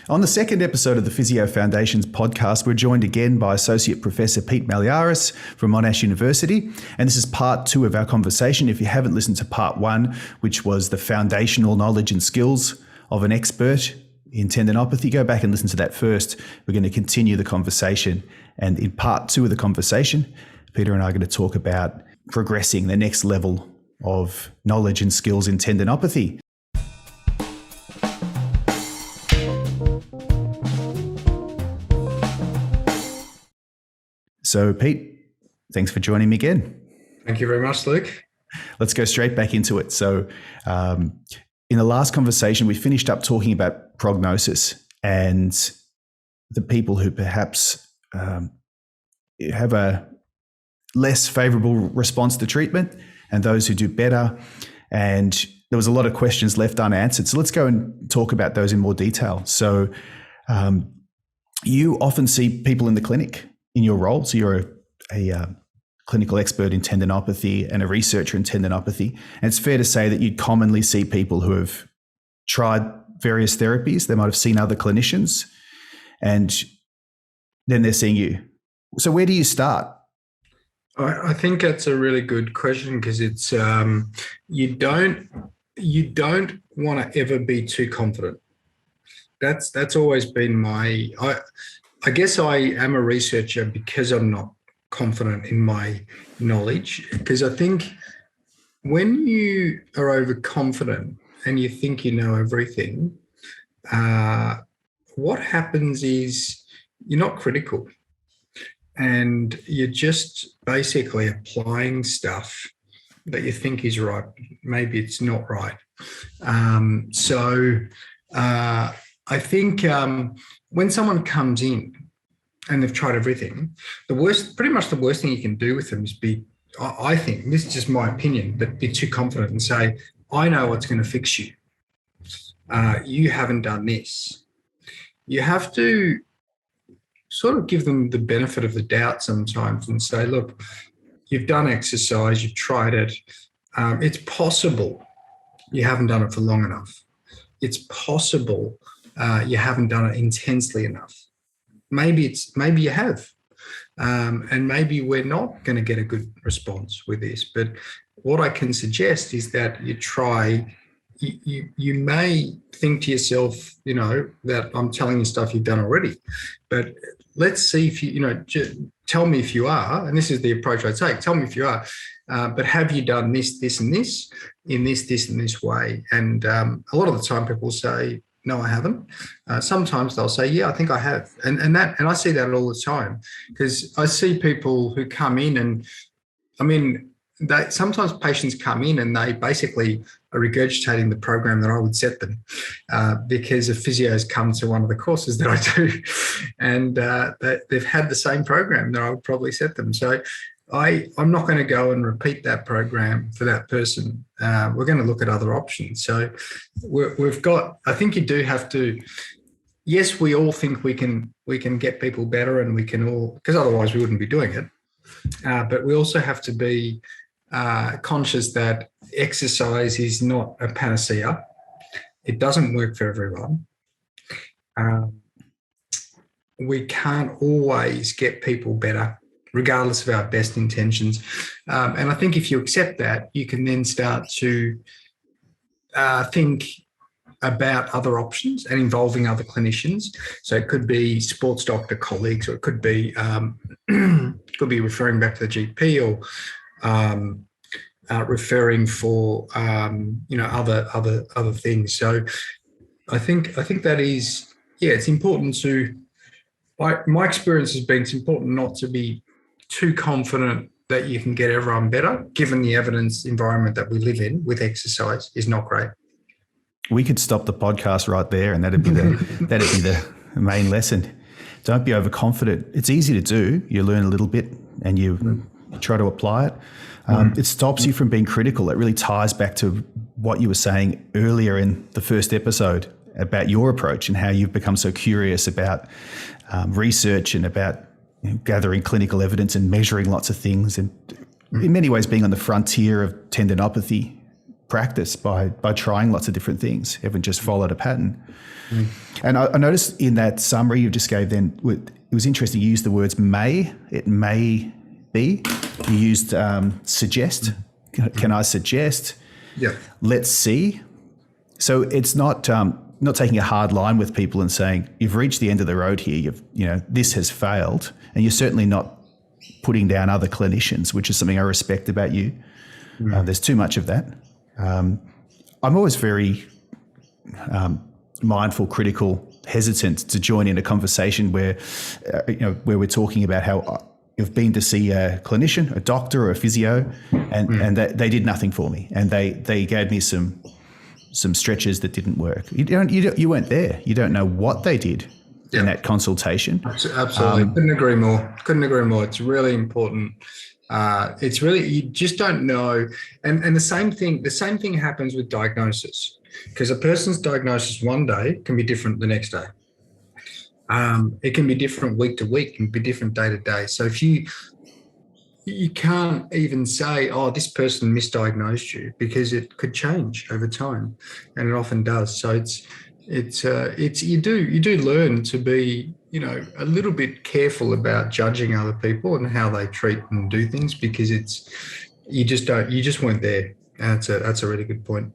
On the second episode of the Physio Foundations podcast, we're joined again by Associate Professor Peter Malliaras from Monash University. And this is part 2 of our conversation. If you haven't listened to part 1, which was the foundational knowledge and skills of an expert in tendinopathy, go back and listen to that first. We're going to continue the conversation. And in part 2 of the conversation, Peter and I are going to talk about progressing the next level of knowledge and skills in tendinopathy. So, Pete, thanks for joining me again. Thank you very much, Luke. Let's go straight back into it. So, in the last conversation, we finished up talking about prognosis and the people who perhaps have a less favorable response to treatment and those who do better. And there was a lot of questions left unanswered. So let's go and talk about those in more detail. So you often see people in the clinic in your role. So you're a clinical expert in tendinopathy and a researcher in tendinopathy. And it's fair to say that you'd commonly see people who have tried various therapies. They might have seen other clinicians and then they're seeing you. So where do you start? I think that's a really good question because it's you don't want to ever be too confident. That's always been my. I guess I am a researcher because I'm not confident in my knowledge. Because I think when you are overconfident and you think you know everything, what happens is you're not critical. And you're just basically applying stuff that you think is right. Maybe it's not right. I think when someone comes in and they've tried everything, pretty much the worst thing you can do with them is I think, this is just my opinion, but be too confident and say, I know what's going to fix you. You haven't done this. You have to sort of give them the benefit of the doubt sometimes and say, look, you've done exercise, you've tried it. It's possible you haven't done it for long enough. It's possible you haven't done it intensely enough. Maybe you have. And maybe we're not going to get a good response with this. But what I can suggest is that you try. You may think to yourself, that I'm telling you stuff you've done already, but let's see if tell me if you are, and this is the approach I take, tell me if you are, but have you done this, this, and this in this and this way? And a lot of the time people say, no, I haven't. Sometimes they'll say, yeah, I think I have. And I see that all the time because I see people who come in and, sometimes patients come in and they basically are regurgitating the program that I would set them because a physio's come to one of the courses that I do and they've had the same program that I would probably set them. So I'm not going to go and repeat that program for that person. We're going to look at other options. So I think you do have to, yes, we all think we can get people better and we can all, because otherwise we wouldn't be doing it. But we also have to be conscious that exercise is not a panacea. It doesn't work for everyone. We can't always get people better, regardless of our best intentions. And I think if you accept that, you can then start to think about other options and involving other clinicians. So it could be sports doctor colleagues, or it could be referring back to the GP, or referring for other things. So I think that is, it's important to. My experience has been it's important not to be too confident that you can get everyone better, given the evidence environment that we live in with exercise is not great. We could stop the podcast right there, and that'd be the main lesson. Don't be overconfident. It's easy to do. You learn a little bit and you try to apply it. It stops you from being critical. It really ties back to what you were saying earlier in the first episode about your approach and how you've become so curious about research and about gathering clinical evidence and measuring lots of things, and in many ways being on the frontier of tendinopathy practice by trying lots of different things. Everyone just followed a pattern. And I noticed in that summary you just gave then, it was interesting, you used the words may, it may be. You used suggest, can I suggest? Yeah. Let's see. So it's not taking a hard line with people and saying, you've reached the end of the road here, this has failed. And you're certainly not putting down other clinicians, which is something I respect about you. There's too much of that. I'm always very mindful, critical, hesitant to join in a conversation where we're talking about how you've been to see a clinician, a doctor or a physio, and they did nothing for me. And they gave me some stretches that didn't work. You weren't there. You don't know what they did in that consultation. Absolutely. Couldn't agree more. It's really important. You just don't know. And the same thing happens with diagnosis, because a person's diagnosis one day can be different the next day. It can be different week to week, can be different day to day. So if you can't even say, oh, this person misdiagnosed you, because it could change over time, and it often does. So you do learn to be, a little bit careful about judging other people and how they treat and do things, because you just weren't there. And that's a really good point.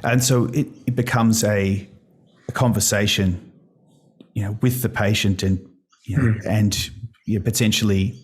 And so it becomes a conversation, with the patient and, and potentially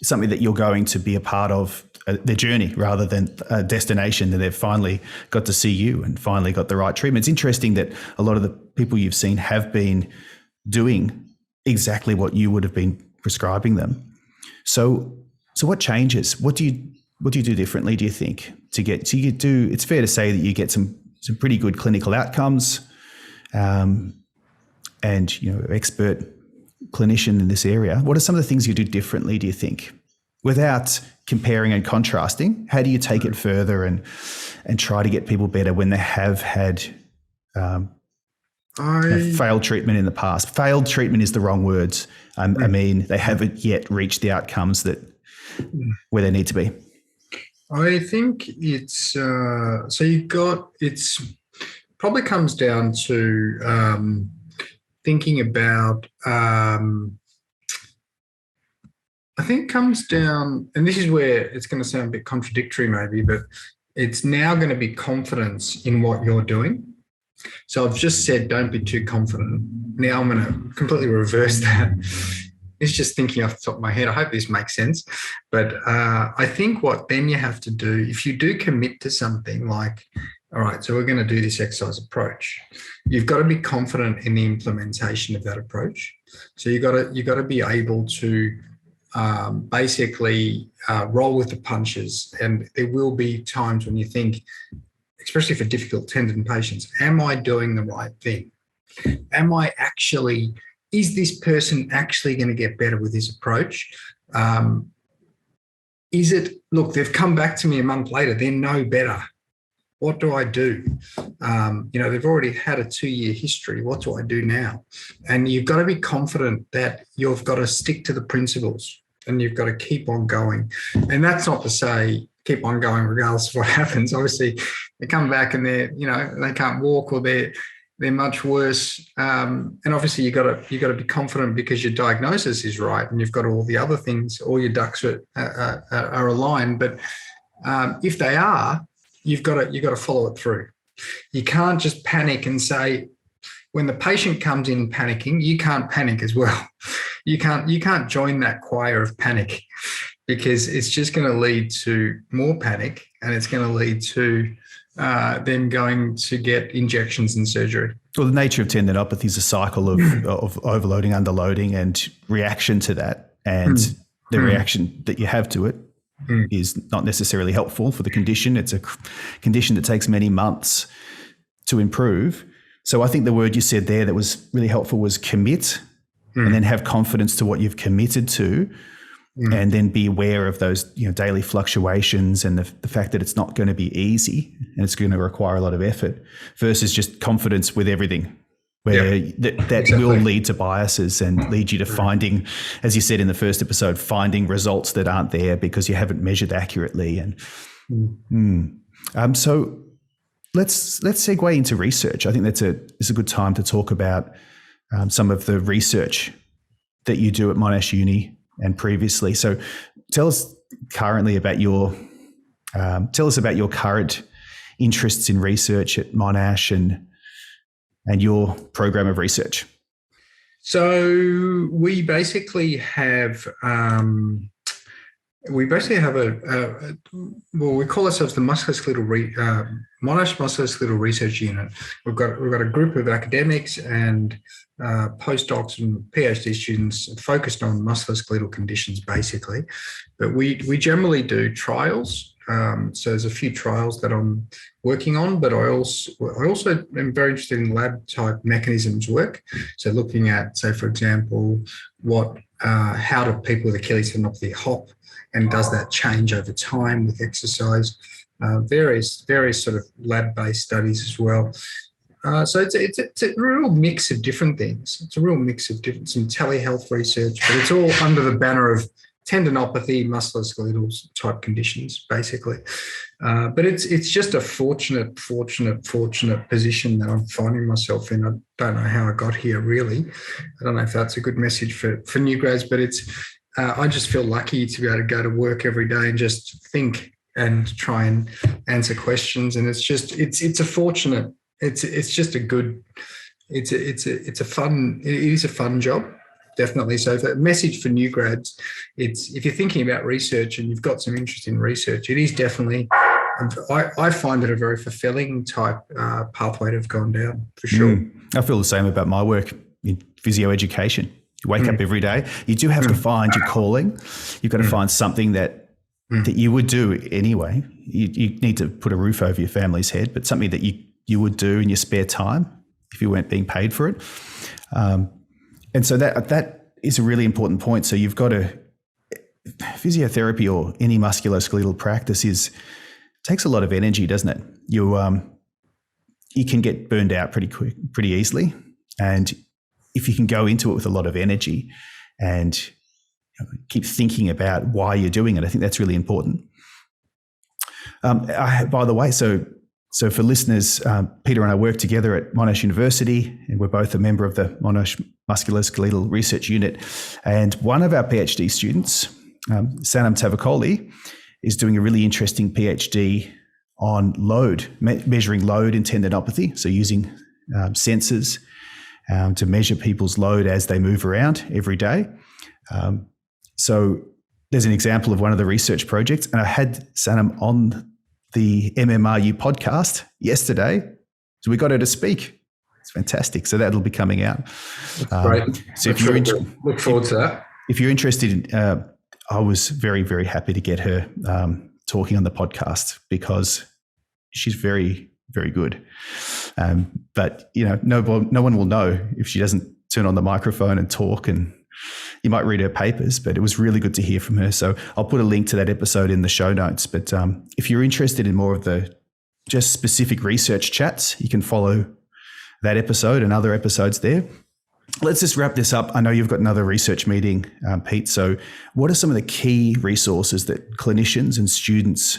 something that you're going to be a part of their journey rather than a destination, and they've finally got to see you and finally got the right treatment. It's interesting that a lot of the people you've seen have been doing exactly what you would have been prescribing them. So what changes? What do you do differently, do you think, it's fair to say that you get some pretty good clinical outcomes, and expert clinician in this area. What are some of the things you do differently, do you think? Without comparing and contrasting, how do you take it further and try to get people better when they have had failed treatment in the past? Failed treatment is the wrong words. I mean, they haven't yet reached the outcomes where they need to be. I think it's probably comes down to thinking about. I think it comes down, and this is where it's going to sound a bit contradictory maybe, but it's now going to be confidence in what you're doing. So I've just said, don't be too confident. Now I'm going to completely reverse that. It's just thinking off the top of my head. I hope this makes sense. But I think what then you have to do, if you do commit to something like, all right, so we're going to do this exercise approach, you've got to be confident in the implementation of that approach. So you've got to be able to basically roll with the punches. And there will be times when you think, especially for difficult tendon patients, am I doing the right thing? Is this person actually going to get better with this approach? Look, they've come back to me a month later, they're no better. What do I do? They've already had a 2-year history. What do I do now? And you've got to be confident that you've got to stick to the principles and you've got to keep on going. And that's not to say keep on going regardless of what happens. Obviously, they come back and they can't walk, or they're much worse. And obviously, you've got to be confident because your diagnosis is right and you've got all the other things, all your ducks are aligned. But if they are, you've got to follow it through. You can't just panic and say, when the patient comes in panicking, you can't panic as well. You can't join that choir of panic, because it's just going to lead to more panic, and it's going to lead to them going to get injections and surgery. Well, the nature of tendinopathy is a cycle of overloading, underloading, and reaction to that. And the reaction that you have to it is not necessarily helpful for the condition. It's a condition that takes many months to improve. So I think the word you said there that was really helpful was commit, and then have confidence to what you've committed to. And then be aware of those, daily fluctuations and the fact that it's not going to be easy and it's going to require a lot of effort, versus just confidence with everything, where that will lead to biases and lead you to finding, as you said in the first episode, finding results that aren't there because you haven't measured accurately. And So let's segue into research. I think it's a good time to talk about some of the research that you do at Monash Uni and previously. So tell us about your current interests in research at Monash and your program of research. So we basically have we call ourselves the Monash Musculoskeletal Research Unit. We've got a group of academics and postdocs and PhD students focused on musculoskeletal conditions, basically. But we generally do trials. So there's a few trials that I'm working on, but I also am very interested in lab type mechanisms work. So looking at, say, for example, how do people with Achilles tendinopathy hop, and does that change over time with exercise? Various sort of lab-based studies as well. So it's a real mix of different things. It's a real mix of some telehealth research, but it's all under the banner of tendinopathy, musculoskeletal type conditions, basically. But it's just a fortunate position that I'm finding myself in. I don't know how I got here, really. I don't know if that's a good message for new grads, but I just feel lucky to be able to go to work every day and just think and try and answer questions. And it's a fun job. Definitely. So the message for new grads, if you're thinking about research and you've got some interest in research, it is definitely, I find it a very fulfilling type pathway to have gone down, for sure. I feel the same about my work in physio education. You wake up every day. You do have to find your calling. You've got to find something that you would do anyway. You need to put a roof over your family's head, but something that you would do in your spare time if you weren't being paid for it. And so that is a really important point. So you've got physiotherapy or any musculoskeletal practice takes a lot of energy, doesn't it? You can get burned out pretty easily. And if you can go into it with a lot of energy and keep thinking about why you're doing it, I think that's really important. By the way, so for listeners, Peter and I work together at Monash University, and we're both a member of the Monash Musculoskeletal Research Unit. And one of our PhD students, Sanam Tavakoli, is doing a really interesting PhD on load, measuring load in tendinopathy. So using sensors to measure people's load as they move around every day. So there's an example of one of the research projects, and I had Sanam on the MMRU podcast yesterday. So we got her to speak. It's fantastic. So that'll be coming out. Great. So look forward to that. If you're interested I was very, very happy to get her talking on the podcast because she's very, very good. But no one will know if she doesn't turn on the microphone and talk, and you might read her papers, but it was really good to hear from her. So I'll put a link to that episode in the show notes. But if you're interested in more of the just specific research chats, you can follow that episode and other episodes there. Let's just wrap this up. I know you've got another research meeting, Pete. So what are some of the key resources that clinicians and students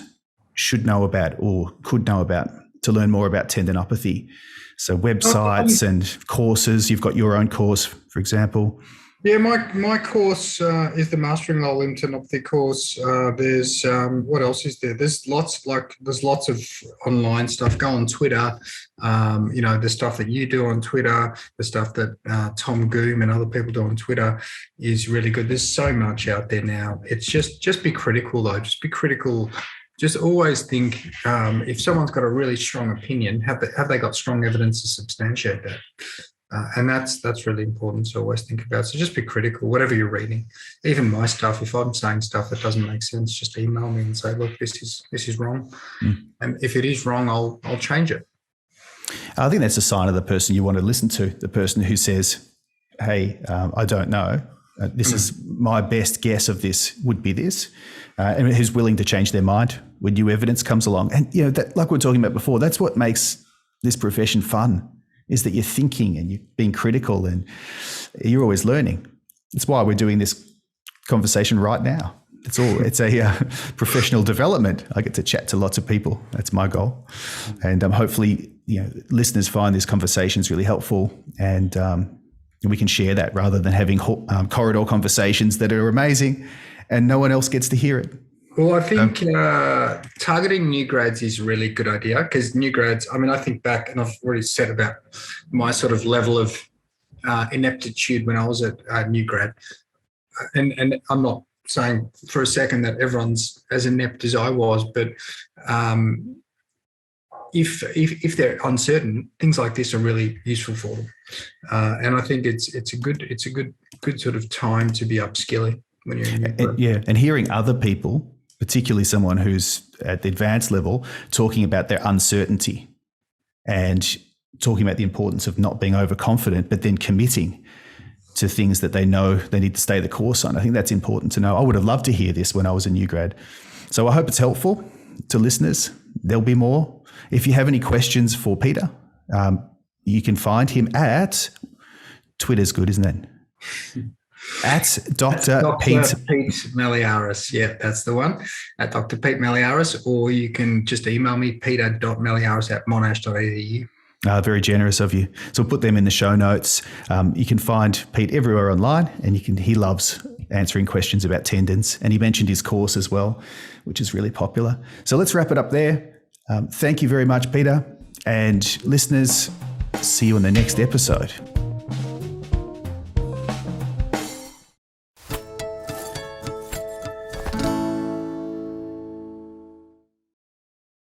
should know about or could know about to learn more about tendinopathy? So websites and courses. You've got your own course, for example. Yeah, my course is the Mastering Lower Limb Tendinopathy course. There's what else is there? There's lots of online stuff. Go on Twitter. The stuff that you do on Twitter, the stuff that Tom Goom and other people do on Twitter is really good. There's so much out there now. It's just be critical though. Just be critical. Just always think if someone's got a really strong opinion, have they got strong evidence to substantiate that? And that's really important to always think about. So just be critical, whatever you're reading. Even my stuff, if I'm saying stuff that doesn't make sense, just email me and say, look, this is wrong. And if it is wrong, I'll change it. I think that's a sign of the person you want to listen to, the person who says, hey, I don't know. This is my best guess of this would be this, and who's willing to change their mind when new evidence comes along. And, that, like we were talking about before, that's what makes this profession fun, is that you're thinking and you're being critical and you're always learning. That's why we're doing this conversation right now. It's a professional development. I get to chat to lots of people. That's my goal. And hopefully, listeners find this conversations really helpful, and we can share that rather than having corridor conversations that are amazing and no one else gets to hear it. Well, I think targeting new grads is a really good idea, because new grads, I think back, and I've already said about my sort of level of ineptitude when I was at new grad. And I'm not saying for a second that everyone's as inept as I was, but if they're uncertain, things like this are really useful for them. And I think it's a good sort of time to be upskilling when you're in new grad. And hearing other people, particularly someone who's at the advanced level, talking about their uncertainty and talking about the importance of not being overconfident, but then committing to things that they know they need to stay the course on. I think that's important to know. I would have loved to hear this when I was a new grad. So I hope it's helpful to listeners. There'll be more. If you have any questions for Peter, you can find him at Twitter's good, isn't it? At Dr. Pete Malliaras. Yeah, that's the one. At Dr. Pete Malliaras, or you can just email me, peter.malliaras@monash.edu. Very generous of you. So we'll put them in the show notes. You can find Pete everywhere online, and he loves answering questions about tendons. And he mentioned his course as well, which is really popular. So let's wrap it up there. Thank you very much, Peter. And listeners, see you in the next episode.